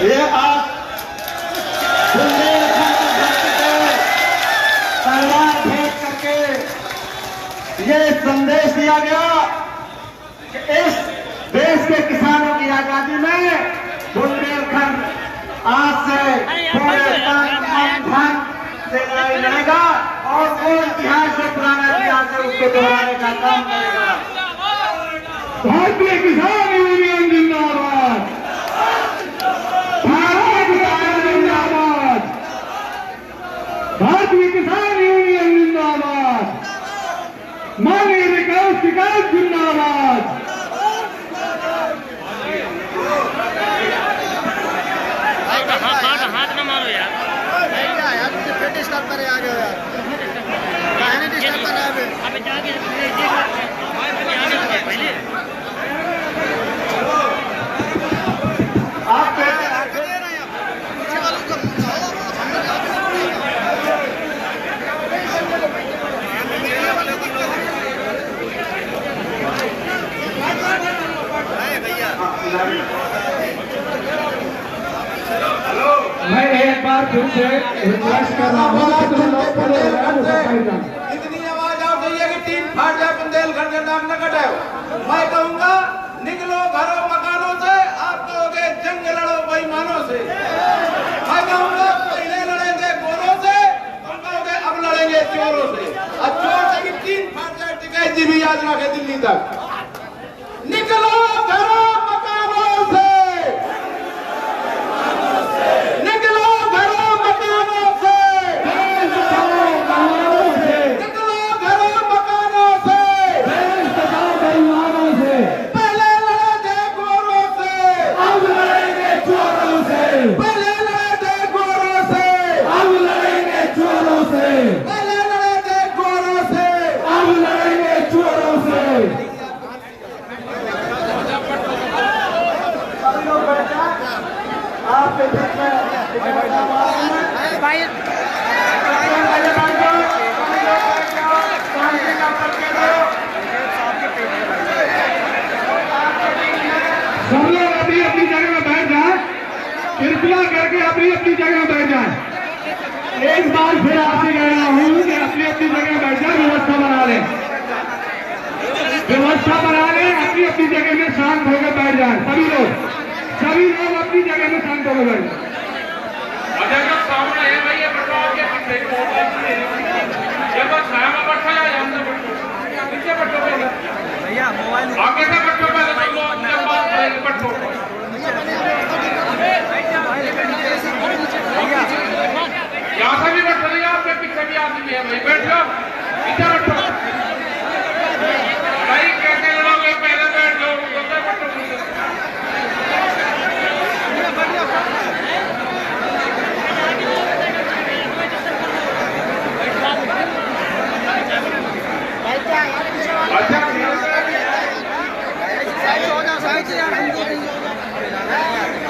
ये आज तलवार फेंक करके ये संदेश दिया गया कि इस देश के किसानों की आजादी में बुंदेलखंड आज से पूरे तन मन धन से लड़ाई लड़ेगा और वो इतिहास से पुराना इतिहास है उसको दोहराने का काम करेगा। भारतीय किसान यूनियन जिंदाबाद, भारतीय किसान जिंदाबाद, भारतीय किसान यूनियन जिंदाबाद, माननीय विकास जिंदाबाद। हाथ न मारो यार, डिस्टर्ब करे आ गए यार, कहने डिस्टर्ब कर रहा है अबे जाके पहले आप मैं एक बार फिर से रिक्वेस्ट कर रहा हूँ इतनी आवाज आ रही है कि टीम फाट जाए, बुंदेलखंड का नाम न कटाओ। मैं कहूँगा निकलो घरों मकानों से, आप कहोगे जंग लड़ो बेईमानों से। मैं कहूँगा पहले लड़ेंगे गोरों से, तुम कहोगे अब लड़ेंगे चोरों से। अब चोर से कि टीम फाट जाए, टिकैत जी भी याद रखे दिल्ली तक। निकलो घरों मकानों से, निकलो घरों मकानों से, निकलो घरों मकानों से। पहले लड़े थे गोरों से, अब लड़ेंगे चोरों से, पहले लड़े थे गोरों से, अब लड़ेंगे चोरों से, पहले लड़े थे गोरों से। अब लड़ेंगे चोरों से। आप सब लोग अपनी अपनी जगह में बैठ जाए, कृपया करके अपनी अपनी जगह में बैठ जाए। एक बार फिर आपसे कह रहा हूँ कि अपनी अपनी जगह में बैठ जाए, व्यवस्था बना लें, व्यवस्था बना लें, अपनी अपनी जगह में शांत होकर बैठ जाए। सभी लोग अपनी जगह में शांत होकर बैठ जाए। सामने है भैया पेट्रोल के पीछे जब छाया में बैठा जाए हमसे पीछे बैठो भैया मोबाइल आगे से बैठो पहले तो लोग जब बात करेंगे बैठो यहाँ से भी बैठो भैया, आपके पीछे भी आदमी है भाई, बैठो पीछे बैठो भाई, कैसे लड़ोगे पहले बैठ लो बैठो।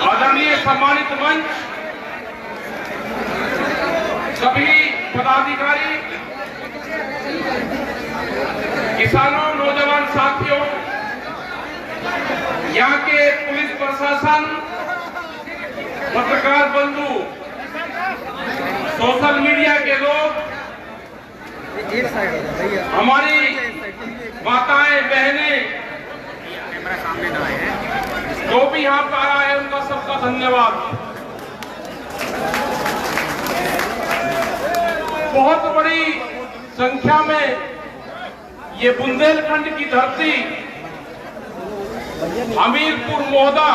आदरणीय सम्मानित मंच, सभी पदाधिकारी, किसानों, नौजवान साथियों, यहाँ के पुलिस प्रशासन, पत्रकार बंधु, सोशल मीडिया के लोग, हमारी माताएं, बहनें, जो भी यहाँ पर आया है उनका सबका धन्यवाद। बहुत बड़ी संख्या में ये बुंदेलखंड की धरती, हमीरपुर मोहदा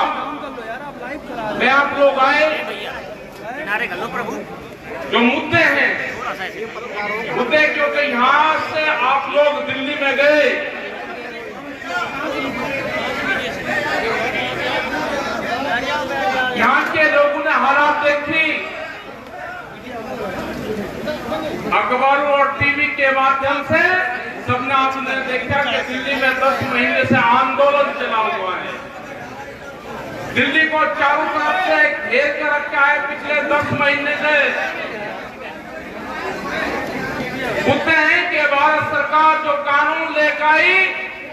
में आप लोग आए। जो मुद्दे हैं, मुद्दे क्योंकि यहाँ से आप लोग दिल्ली में गए, यहाँ के लोगों ने हालात देखी, अखबारों और टीवी के माध्यम से सबने आपने देखा कि दिल्ली में 10 महीने से आंदोलन चला हुआ है। दिल्ली को चारों तरफ से घेर कर रखा है पिछले 10 महीने से। मुद्दे हैं कि भारत सरकार जो कानून लेकर आई,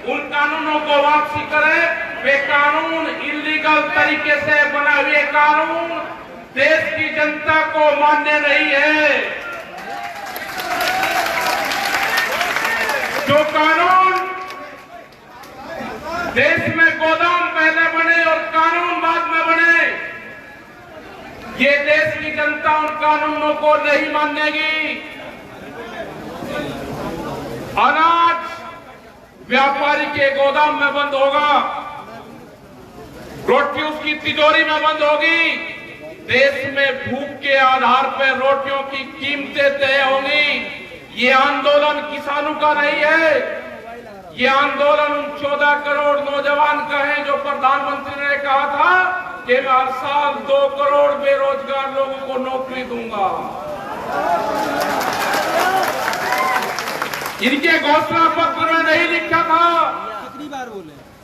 उन कानूनों को वापसी करे बेकानून इलीगल तरीके से बना हुए कानून देश की जनता को मान्य नहीं है। जो कानून देश में गोदाम पहले बने और कानून बाद में बने, ये देश की जनता उन कानूनों को नहीं मानेगी। अनाज व्यापारी के गोदाम में बंद होगा, रोटी उसकी तिजोरी में बंद होगी। देश में भूख के आधार पर रोटियों की कीमतें तय होंगी। ये आंदोलन किसानों का नहीं है, ये आंदोलन उन 14 करोड़ नौजवान का है जो प्रधानमंत्री ने कहा था कि मैं हर साल 2 करोड़ बेरोजगार लोगों को नौकरी दूंगा। इनके घोषणा पत्र में नहीं लिखा था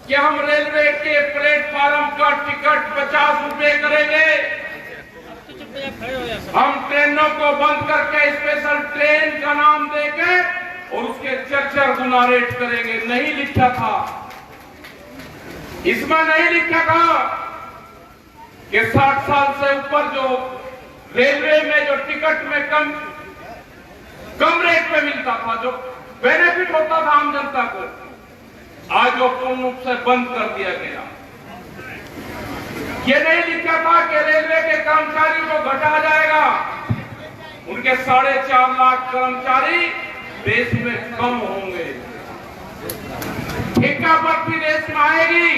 कि हम रेलवे के प्लेटफार्म का टिकट 50 रुपए करेंगे, हम ट्रेनों को बंद करके स्पेशल ट्रेन का नाम देके और उसके 4 गुना रेट करेंगे। नहीं लिखा था, इसमें नहीं लिखा था कि 60 साल से ऊपर जो रेलवे में जो टिकट में कम रेट पे मिलता था, जो बेनिफिट होता था आम जनता को, आज वो पूर्ण रूप से बंद कर दिया गया। ये नहीं लिखा था कि रेलवे के कर्मचारी को घटाया जाएगा, उनके 4.5 लाख कर्मचारी देश में कम होंगे। ठेका भर्ती देश में आएगी।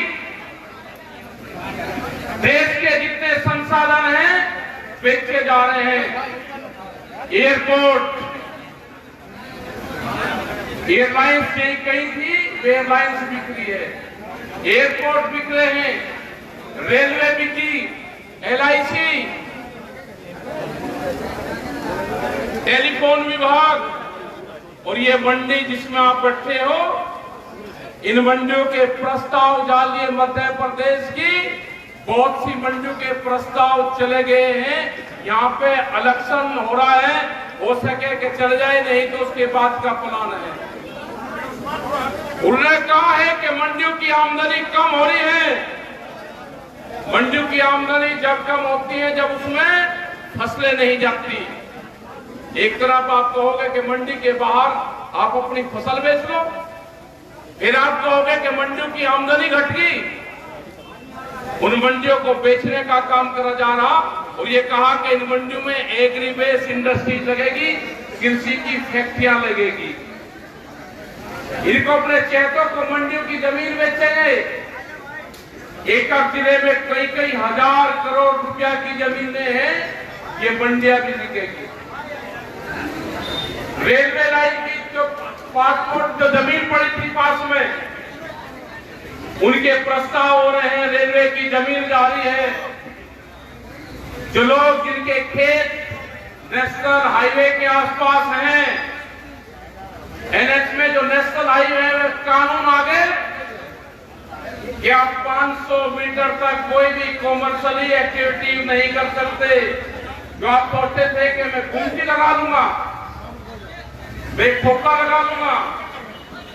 देश के जितने संसाधन हैं बेचे जा रहे हैं। एयरपोर्ट, एयरलाइंस कहीं थी, एयरलाइंस बिक रही है, एयरपोर्ट बिक रहे हैं, रेलवे बिकी, LIC, टेलीफोन विभाग और ये मंडी जिसमें आप बैठे हो, इन मंडियों के प्रस्ताव डालिए। मध्य प्रदेश की बहुत सी मंडियों के प्रस्ताव चले गए हैं। यहाँ पे इलेक्शन हो रहा है, हो सके कि चल जाए, नहीं तो उसके बाद का प्लान है। उन्होंने कहा है कि मंडियों की आमदनी कम हो रही है। मंडियों की आमदनी जब कम होती है जब उसमें फसलें नहीं जाती। एक तरफ आप कहोगे कि मंडी के बाहर आप अपनी फसल बेच लो, फिर आप कहोगे कि मंडियों की आमदनी घट गई। उन मंडियों को बेचने का काम करा जा रहा और ये कहा कि इन मंडियों में एग्री बेस इंडस्ट्री लगेगी, कृषि की फैक्ट्रियां लगेगी। इनको अपने चेतों को मंडियों की जमीन बेचेंगे। एक जिले में कई हजार करोड़ रुपया की जमीनें हैं, ये मंडियां भी बिकेगी। रेलवे लाइन की जो पासपोर्ट जो जमीन पड़ी थी पास में, उनके प्रस्ताव हो रहे हैं, रेलवे की जमीन जा रही है। जो लोग जिनके खेत नेशनल हाईवे के आसपास हैं, NH में जो नेशनल हाईवे है, कानून आ गए कि आप 500 मीटर तक कोई भी कॉमर्शियली एक्टिविटी नहीं कर सकते। जो आप सोचते थे कि मैं गुमटी लगा लूंगा, मैं खोखा लगा लूंगा,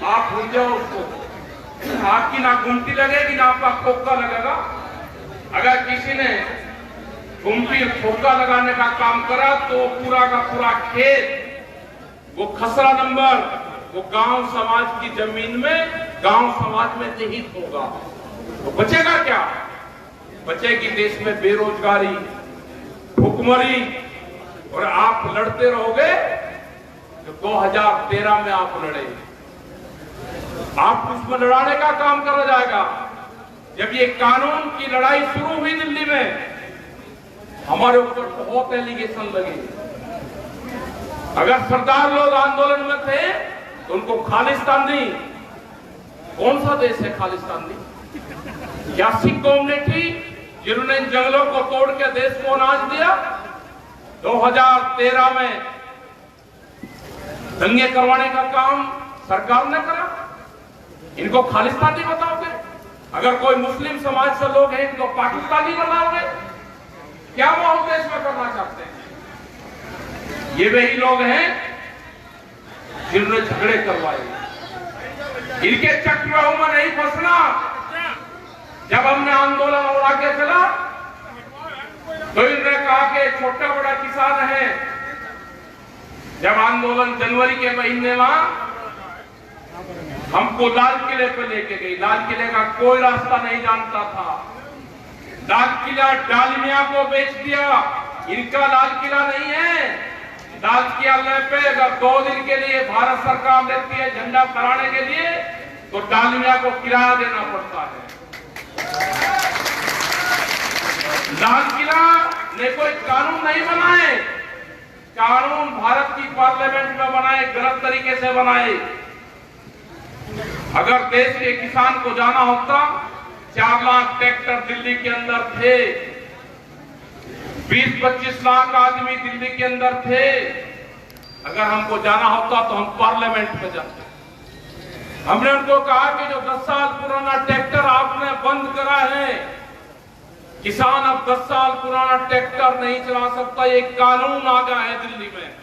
आप भूल जाओ उसको। आपकी ना गुमटी लगेगी ना आपका खोखा लगेगा। अगर किसी ने गुमटी खोखा लगाने का काम करा तो पूरा का पूरा खेत, वो खसरा नंबर, वो गांव समाज की जमीन में, गांव समाज में निहित होगा। तो बचेगा क्या? बचेगी देश में बेरोजगारी, भुखमरी, और आप लड़ते रहोगे। तो 2013 में आप लड़े, आप उसमें लड़ाने का काम करा जाएगा। जब ये कानून की लड़ाई शुरू हुई दिल्ली में, हमारे ऊपर बहुत एलिगेशन लगे। अगर सरदार लोग आंदोलन में थे तो उनको खालिस्तान दी। कौन सा देश है खालिस्तान दी? क्या सिख कौम ने थी जिन्होंने जंगलों को तोड़ के देश को अनाज दिया? 2013 में दंगे करवाने का काम सरकार ने करा। इनको खालिस्तानी बताओगे? अगर कोई मुस्लिम समाज से लोग हैं इनको पाकिस्तानी बनाओगे? क्या वो हम देश में करना चाहते हैं? ये वही लोग हैं जिन्होंने झगड़े करवाए। इनके चक्रव्यूह में नहीं फंसना। जब हमने आंदोलन उड़ा के चला तो इन्होंने कहा कि छोटा बड़ा किसान है। जब आंदोलन जनवरी के महीने में हमको लाल किले पे लेके गई, लाल किले का कोई रास्ता नहीं जानता था। लाल किला डालमिया को बेच दिया, इनका लाल किला नहीं है। लाल किले पे अगर 2 दिन के लिए भारत सरकार लेती है झंडा फहराने के लिए तो डालमिया को किराया देना पड़ता है। लाल किला ने कोई कानून नहीं बनाए, कानून भारत की पार्लियामेंट में बनाए, गलत तरीके से बनाए। अगर देश के किसान को जाना होता, 4 लाख ट्रैक्टर दिल्ली के अंदर थे, 20-25 लाख आदमी दिल्ली के अंदर थे। अगर हमको जाना होता तो हम पार्लियामेंट में जाते। हमने उनको कहा कि जो 10 साल पुराना ट्रैक्टर आपने बंद करा है, किसान अब 10 साल पुराना ट्रैक्टर नहीं चला सकता, ये कानून आ गया है दिल्ली में।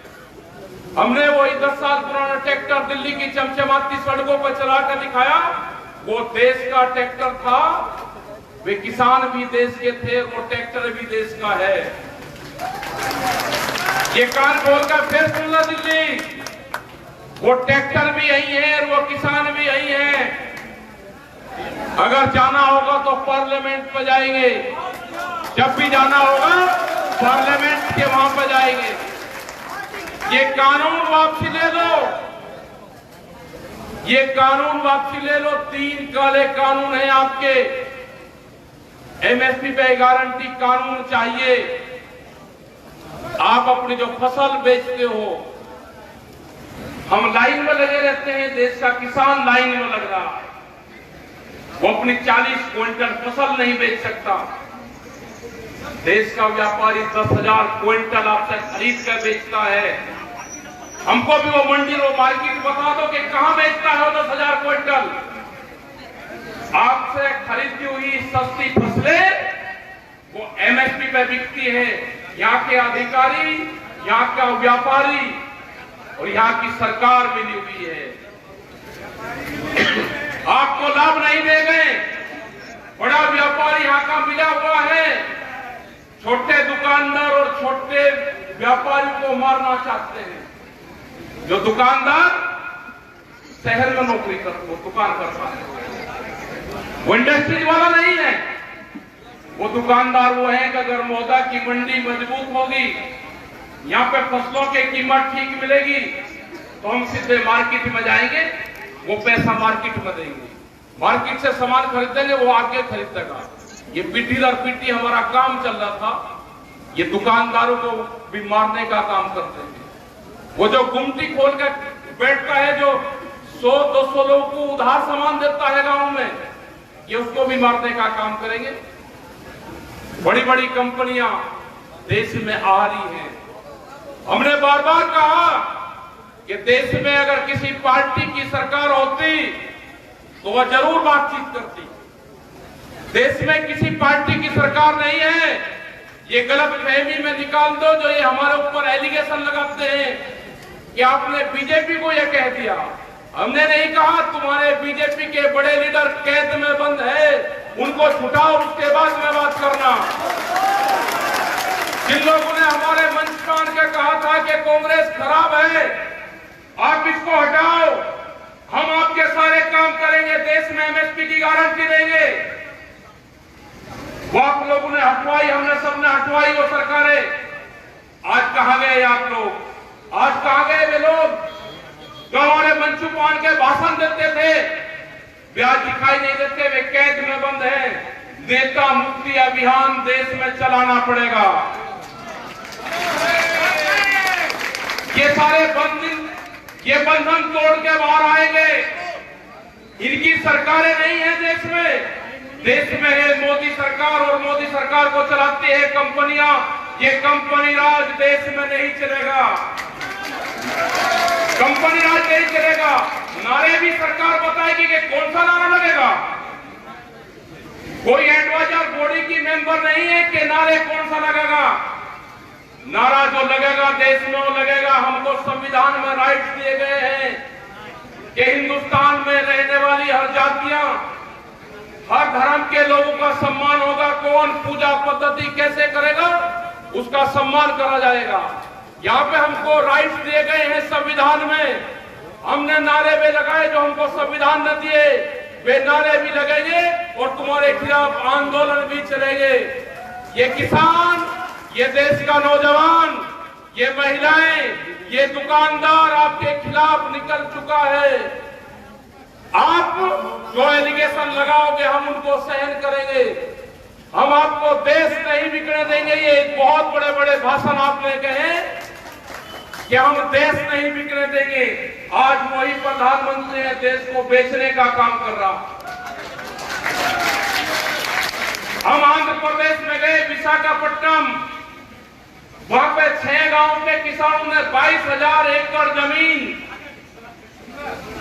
हमने वही 10 साल पुराना ट्रैक्टर दिल्ली की चमचमाती सड़कों पर चला कर दिखाया। वो देश का ट्रैक्टर था, वे किसान भी देश के थे, वो ट्रैक्टर भी देश का है। ये कान खोलकर फिर सुन लो दिल्ली, वो ट्रैक्टर भी यही है और वो किसान भी यही है। अगर जाना होगा तो पार्लियामेंट पर जाएंगे, जब भी जाना होगा पार्लियामेंट के वहां पर जाएंगे। ये कानून वापसी ले लो, ये कानून वापसी ले लो। 3 काले कानून हैं आपके। एमएसपी पे गारंटी कानून चाहिए। आप अपनी जो फसल बेचते हो, हम लाइन में लगे रहते हैं, देश का किसान लाइन में लग रहा है, वो अपनी 40 क्विंटल फसल नहीं बेच सकता। देश का व्यापारी 10,000 क्विंटल आपसे खरीद कर बेचता है। हमको भी वो मंडी वो मार्केट बता दो कि कहां बेचता है वो 10,000 क्विंटल। आपसे खरीदी हुई सस्ती फसलें वो एमएसपी पे बिकती है। यहाँ के अधिकारी, यहाँ का व्यापारी और यहाँ की सरकार मिली हुई है। आपको लाभ नहीं दे गए। बड़ा व्यापारी यहाँ का मिला हुआ है, छोटे दुकानदार और छोटे व्यापारी को मारना चाहते हैं। जो दुकानदार शहर में नौकरी करता, दुकान करता है, वो इंडस्ट्रीज वाला नहीं है। वो दुकानदार वो है कि अगर मौदा की मंडी मजबूत होगी, यहाँ पे फसलों की कीमत ठीक मिलेगी तो हम सीधे मार्केट में जाएंगे, वो पैसा मार्केट में देंगे, मार्केट से सामान खरीदेंगे, वो आगे खरीदेगा। ये पीटी दर पीटी हमारा काम चल रहा था। ये दुकानदारों को भी मारने का काम करते हैं। वो जो गुमटी खोल कर बैठता है, जो 100-200 लोगों को उधार सामान देता है गांव में, ये उसको भी मारने का काम करेंगे। बड़ी बड़ी कंपनियां देश में आ रही हैं। हमने बार बार कहा कि देश में अगर किसी पार्टी की सरकार होती तो वह जरूर बातचीत करती। देश में किसी पार्टी की सरकार नहीं है। ये गलत फहमी में निकाल दो जो ये हमारे ऊपर एलिगेशन लगाते हैं कि आपने बीजेपी को यह कह दिया। हमने नहीं कहा। तुम्हारे बीजेपी के बड़े लीडर कैद में बंद है, उनको छुटाओ, उसके बाद में बात करना। जिन लोगों ने हमारे मंच पर के कहा था कि कांग्रेस खराब है, आप इसको हटाओ, हम आपके सारे काम करेंगे, देश में एमएसपी की गारंटी देंगे, वो आप लोगों ने हटवाई, हमने सबने हटवाई वो सरकारें। आज कहां गए आप लोग? आज कहां गए वे लोग जो हमारे मंचू पान के भाषण देते थे? वे आज दिखाई नहीं देते, वे कैद में बंद हैं। नेता मुक्ति अभियान देश में चलाना पड़ेगा। ये सारे बंधन तोड़ के बाहर आएंगे। इनकी सरकारें नहीं है देश में। देश में है मोदी सरकार, और मोदी सरकार को चलाती है कंपनियां। ये कंपनी राज देश में नहीं चलेगा। कंपनी राज नहीं चलेगा। नारे भी सरकार बताएगी कि कौन सा नारा लगेगा। कोई एडवाइजर बॉडी की मेंबर नहीं है कि नारे कौन सा लगेगा। नारा जो लगेगा देश में वो लगेगा। हमको संविधान में राइट्स दिए गए हैं कि हिंदुस्तान में रहने वाली हर जातियां, हर धर्म के लोगों का सम्मान होगा। कौन पूजा पद्धति कैसे करेगा उसका सम्मान करा जाएगा। यहाँ पे हमको राइट्स दिए गए हैं संविधान में। हमने नारे भी लगाए जो हमको संविधान ने दिए, वे नारे भी लगेंगे और तुम्हारे खिलाफ आंदोलन भी चलेंगे। ये किसान, ये देश का नौजवान, ये महिलाएं, ये दुकानदार आपके खिलाफ निकल चुका है। आप जो एलिगेशन लगाओगे हम उनको सहन करेंगे। हम आपको देश नहीं बिकने देंगे। ये बहुत बड़े बड़े भाषण आपने कहे कि हम देश नहीं बिकने देंगे। आज वही प्रधानमंत्री है देश को बेचने का काम कर रहा। हम आंध्र प्रदेश में गए, विशाखापट्टनम, वहां पे 6 गांव के किसानों ने 22,000 एकड़ जमीन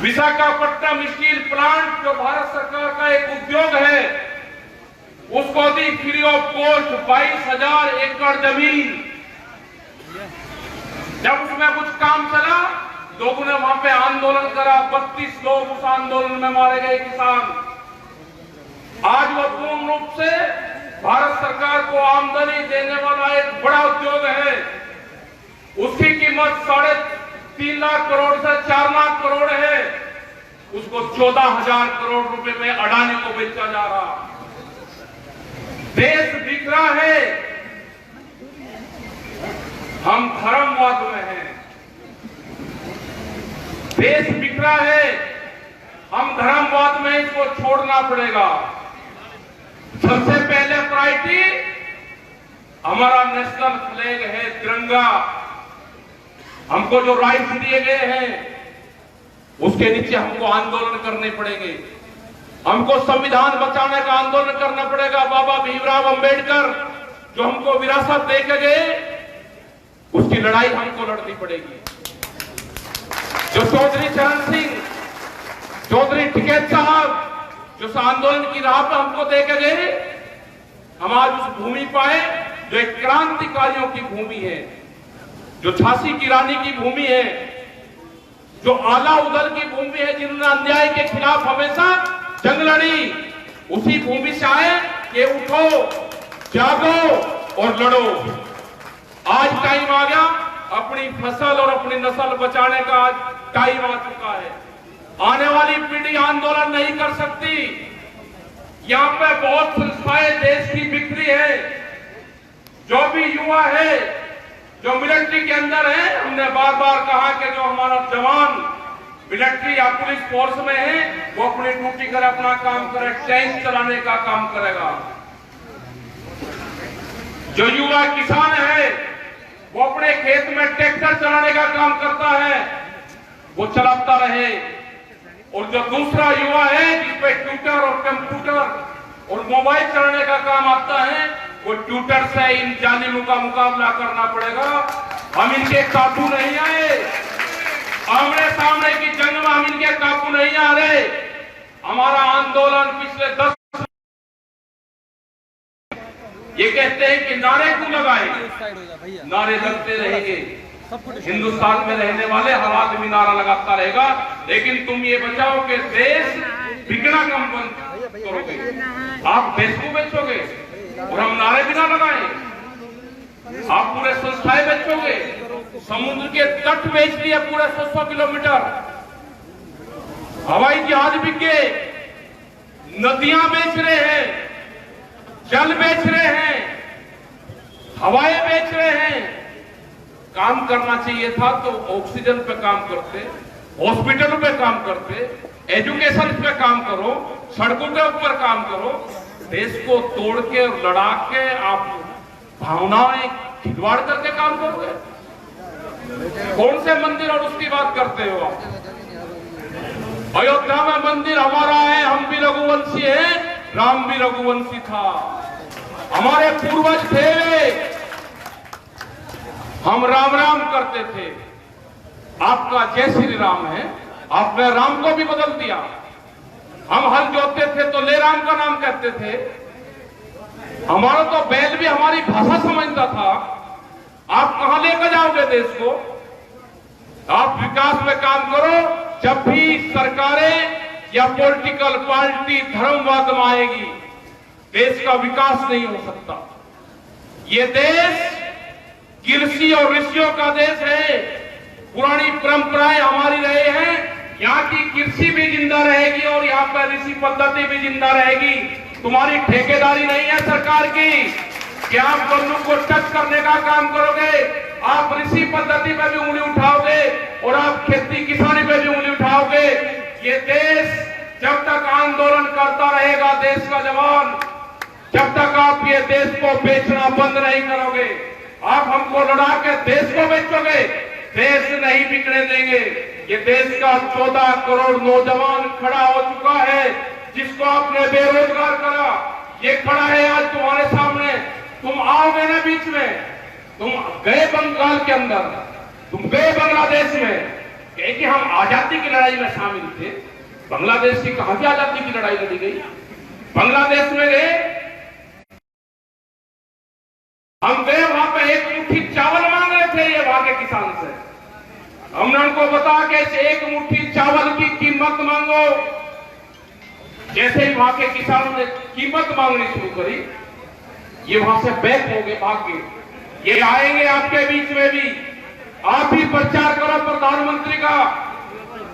विशाखापट्टनम स्टील प्लांट जो भारत सरकार का एक उद्योग है उसको दी फ्री ऑफ कॉस्ट 22,000 एकड़ जमीन। जब उसमें कुछ काम चला लोगों ने वहां पे आंदोलन करा। 32 लोग उस आंदोलन में मारे गए किसान। आज वो पूर्ण रूप से भारत सरकार को आमदनी देने वाला एक बड़ा उद्योग है। उसकी कीमत 3.5 लाख करोड़ से 4 लाख करोड़ है। उसको 14,000 करोड़ रुपए में अडानी को बेचा जा रहा। देश बिक रहा है। हम धर्मवाद में हैं। देश बिक रहा है। हम धर्मवाद में इसको छोड़ना पड़ेगा। सबसे पहले प्रायोरिटी हमारा नेशनल फ्लैग है, तिरंगा। हमको जो राइट्स दिए गए हैं उसके नीचे हमको आंदोलन करने पड़ेंगे। हमको संविधान बचाने का आंदोलन करना पड़ेगा। बाबा भीमराव अंबेडकर जो हमको विरासत दे के गए उसकी लड़ाई हमको लड़नी पड़ेगी। जो चौधरी चरण सिंह, चौधरी टिकैत साहब जो इस आंदोलन की राह पर हमको दे के गए, हम आज उस भूमि पाए जो एक क्रांतिकारियों की भूमि है, जो झांसी की रानी की भूमि है, जो आला उदल की भूमि है, जिन्होंने अन्याय के खिलाफ हमेशा जंग लड़ी। उसी भूमि से आए कि उठो, जागो और लड़ो। आज टाइम आ गया। अपनी फसल और अपनी नस्ल बचाने का आज टाइम आ चुका है। आने वाली पीढ़ी आंदोलन नहीं कर सकती। यहाँ पे बहुत संस्थाएं देश की बिखरी है। जो भी युवा है जो मिलिट्री के अंदर है, हमने बार बार कहा कि जो हमारा जवान मिलिट्री या पुलिस फोर्स में है वो अपनी ड्यूटी कर अपना काम करे, टैंक चलाने का काम करेगा। जो युवा किसान है वो अपने खेत में ट्रैक्टर चलाने का काम करता है, वो चलाता रहे। और जो दूसरा युवा है जिसपे ट्विटर और कंप्यूटर और मोबाइल चलाने का काम आता है, वो ट्विटर से इन जालिमों का मुकाबला करना पड़ेगा। हम इनके काबू नहीं आए। आमने सामने की जंग में हम इनके काबू नहीं आ रहे। हमारा आंदोलन पिछले 10 ये कहते हैं कि नारे क्यों लगाए, नारे लगते रहेंगे। हिंदुस्तान में रहने वाले हर आदमी नारा लगाता रहेगा, लेकिन तुम ये बचाओ कि देश बिकना कम बंद करोगे। आप देश को बेचोगे और हम नारे भी ना लगाएं। आप पूरे संस्थाएं बेचोगे, समुद्र के तट बेच दिए पूरे 100 किलोमीटर, हवाई जहाज बिक गए, नदियां बेच रहे हैं, जल बेच रहे हैं, हवाएं बेच रहे हैं। काम करना चाहिए था तो ऑक्सीजन पे काम करते, हॉस्पिटलों पे काम करते, एजुकेशन पे काम करो, सड़कों के ऊपर काम करो। देश को तोड़ के और लड़ा के आप भावनाएं खिलवाड़ करके काम करोगे। कौन से मंदिर और उसकी बात करते हो आप? अयोध्या में मंदिर हमारा है, हम भी रघुवंशी हैं, राम भी रघुवंशी था, हमारे पूर्वज थे। हम राम राम करते थे। आपका जय श्री राम है, आपने राम को भी बदल दिया। हम हल जोतते थे तो ले राम का नाम कहते थे। हमारा तो बैल भी हमारी भाषा समझता था। आप कहां लेकर जाओगे देश को? आप विकास में काम करो। जब भी सरकारें या पॉलिटिकल पार्टी धर्मवाद में आएगी, देश का विकास नहीं हो सकता। ये देश कृषि और ऋषियों का देश है। पुरानी परंपराएं हमारी रहे हैं। यहाँ की कृषि भी जिंदा रहेगी और यहाँ पर ऋषि पद्धति भी जिंदा रहेगी। तुम्हारी ठेकेदारी नहीं है सरकार की कि आप बंदूक को टच करने का काम करोगे। आप ऋषि पद्धति पे भी उंगली उठाओगे और आप खेती किसानी पे भी उंगली उठाओगे। ये देश जब तक आंदोलन करता रहेगा, देश का जवान, जब तक आप ये देश को बेचना बंद नहीं करोगे, आप हमको लड़ा के देश को बेचोगे, देश नहीं बिकने देंगे। ये देश का 14 करोड़ नौजवान खड़ा हो चुका है, जिसको आपने बेरोजगार करा। ये खड़ा है आज तुम्हारे सामने। तुम आओगे ना बीच में, तुम गए बंगाल के अंदर, तुम गए बांग्लादेश में, कि हम आजादी की लड़ाई में शामिल थे। बांग्लादेश की कहां से आजादी की लड़ाई लड़ी गई? बांग्लादेश में गए, हम गए, वहां पे एक मुट्ठी चावल मांग रहे थे ये वहां के किसान से। हमने उनको बताया कि इस एक मुट्ठी चावल की कीमत मांगो। जैसे ही वहां के किसानों ने कीमत मांगनी शुरू करी, ये वहां से बैक हो गए, भाग गए। ये आएंगे आपके बीच में भी, आप भी प्रचार करो प्रधानमंत्री का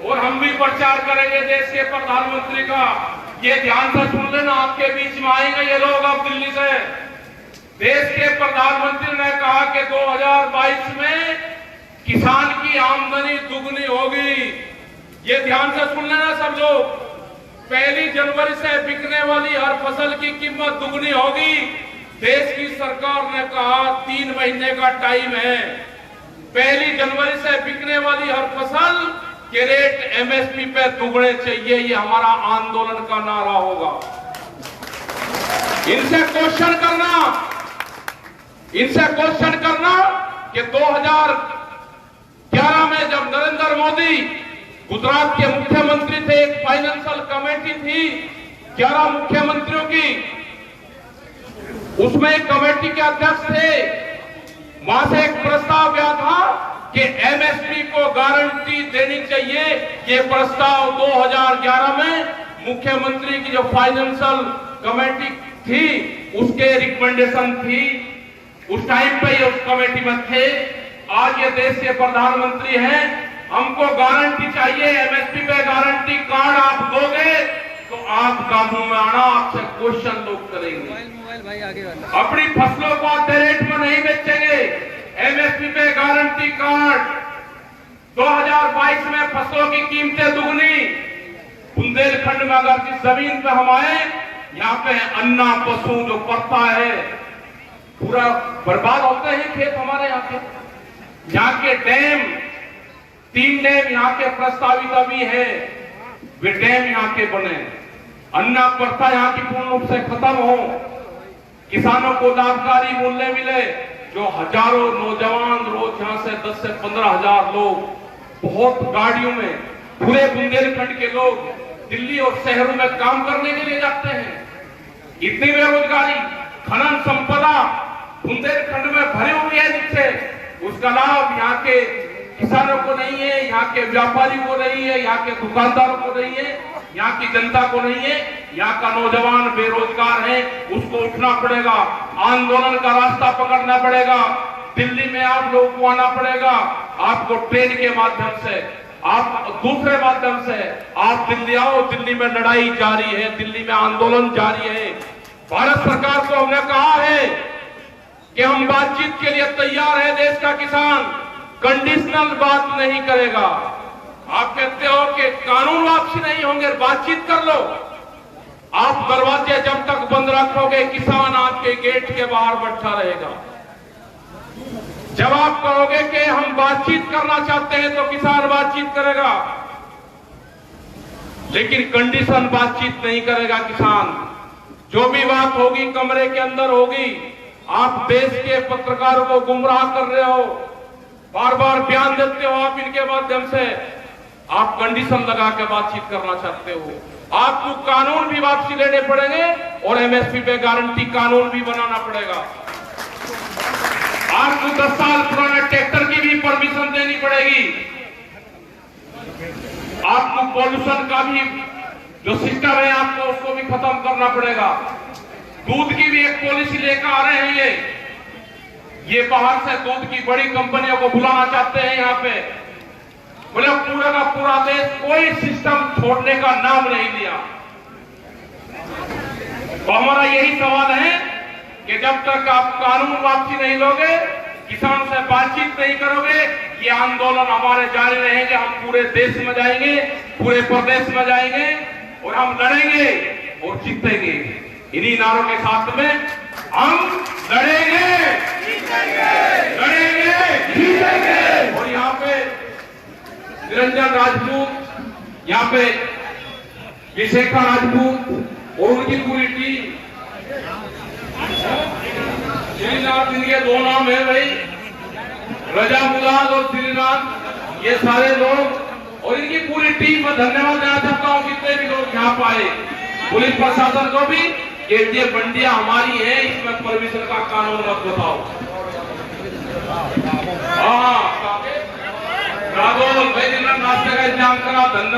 और हम भी प्रचार करेंगे देश के प्रधानमंत्री का। ये ध्यान से सुन लेना, आपके बीच में आएंगे ये लोग अब दिल्ली से। देश के प्रधानमंत्री ने कहा कि 2022 में किसान की आमदनी दुगनी होगी। ये ध्यान से सुन लेना सब लोग। 1 जनवरी से बिकने वाली हर फसल की कीमत दुगनी होगी। देश की सरकार ने कहा 3 महीने का टाइम है। 1 जनवरी से बिकने वाली हर फसल के रेट एमएसपी पे दुगने चाहिए। ये हमारा आंदोलन का नारा होगा। इनसे क्वेश्चन करना कि 2011 में जब नरेंद्र मोदी गुजरात के मुख्यमंत्री थे, एक फाइनेंशियल कमेटी थी 11 मुख्यमंत्रियों की, उसमें एक कमेटी के अध्यक्ष थे। वहां से एक प्रस्ताव गया था कि एमएसपी को गारंटी देनी चाहिए। ये प्रस्ताव 2011 में मुख्यमंत्री की जो फाइनेंशियल कमेटी थी उसके रिकमेंडेशन थी। उस टाइम पे ये उस कमेटी में थे। आज ये देश के प्रधानमंत्री हैं, हमको गारंटी चाहिए, एमएसपी पे गारंटी कार्ड आप दोगे तो आप काबू में आना, आपसे क्वेश्चन लोग करेंगे। अपनी फसलों को आधे रेट में नहीं बेचेंगे। एमएसपी पे गारंटी कार्ड। 2022 में फसलों की कीमतें दुगनी। बुंदेलखंड में अगर जिस जमीन पे हम आए, यहाँ पे अन्ना पशु जो पड़ता है पूरा बर्बाद होते हैं खेत हमारे यहाँ के। यहाँ के डैम, 3 डैम यहाँ के प्रस्तावित अभी है, वे डैम यहाँ के बने। अन्ना प्रथा यहाँ की पूर्ण रूप से खत्म हो, किसानों को लाभकारी मूल्य मिले। जो हजारों नौजवान रोज यहाँ से 10 से 15 हजार लोग बहुत गाड़ियों में, पूरे बुंदेलखंड के लोग दिल्ली और शहरों में काम करने के लिए जाते हैं। इतनी बेरोजगारी, खनन संपदा बुंदेलखंड में भरी हुई है, जिससे उसका लाभ यहाँ के किसानों को नहीं है, यहाँ के व्यापारी को नहीं है, यहाँ के दुकानदारों को नहीं है, यहाँ की जनता को नहीं है। यहाँ का नौजवान बेरोजगार है, उसको उठना पड़ेगा, आंदोलन का रास्ता पकड़ना पड़ेगा। दिल्ली में आप लोगों को आना पड़ेगा। आपको ट्रेन के माध्यम से, आप दूसरे माध्यम से आप दिल्ली आओ। दिल्ली में लड़ाई जारी है, दिल्ली में आंदोलन जारी है। भारत सरकार को हमने कहा है कि हम बातचीत के लिए तैयार है। देश का किसान कंडीशनल बात नहीं करेगा। आप कहते हो कि कानून वापसी नहीं होंगे, बातचीत कर लो। आप दरवाजे जब तक बंद रखोगे, किसान आपके गेट के बाहर बैठा रहेगा। जब आप कहोगे कि हम बातचीत करना चाहते हैं तो किसान बातचीत करेगा, लेकिन कंडीशन बातचीत नहीं करेगा किसान। जो भी बात होगी कमरे के अंदर होगी। आप देश के पत्रकारों को गुमराह कर रहे हो, बार बार बयान देते हो आप इनके माध्यम से। आप कंडीशन लगा के बातचीत करना चाहते हो। आपको कानून भी वापसी लेने पड़ेंगे और एमएसपी पे गारंटी कानून भी बनाना पड़ेगा। आपको 10 साल पुराने ट्रैक्टर की भी परमिशन देनी पड़ेगी। आपको पॉल्यूशन का भी जो सिस्टम है आपको उसको भी खत्म करना पड़ेगा। दूध की भी एक पॉलिसी लेकर आ रहे हैं ये बाहर से दूध की बड़ी कंपनियों को बुलाना चाहते हैं यहाँ पे। बोले पूरा का पूरा देश कोई सिस्टम छोड़ने का नाम नहीं लिया। तो हमारा यही सवाल है कि जब तक आप कानून वापसी नहीं लोगे, किसान से बातचीत नहीं करोगे, ये आंदोलन हमारे जारी रहेंगे। हम पूरे देश में जाएंगे, पूरे प्रदेश में जाएंगे और हम लड़ेंगे और जीतेंगे। इन्हीं नारों के साथ में हम लड़ेंगे, लड़ेंगे, जीतेंगे। और यहाँ पे निरंजन राजपूत, यहाँ पे विशेखा राजपूत और उनकी पूरी टीम, श्रीनाथ इनके दो नाम है भाई, रजा मुलाद और श्रीनाथ, ये सारे लोग और इनकी पूरी टीम को धन्यवाद देना चाहता हूँ। जितने भी लोग यहाँ पे आए, पुलिस प्रशासन को भी, कि ये मंडियां हमारी है, इसमें परमिशन का कानून मत बताओ। हाँ, राघव भाई ने नाश्ते का इंतजाम करा, धन्यवाद।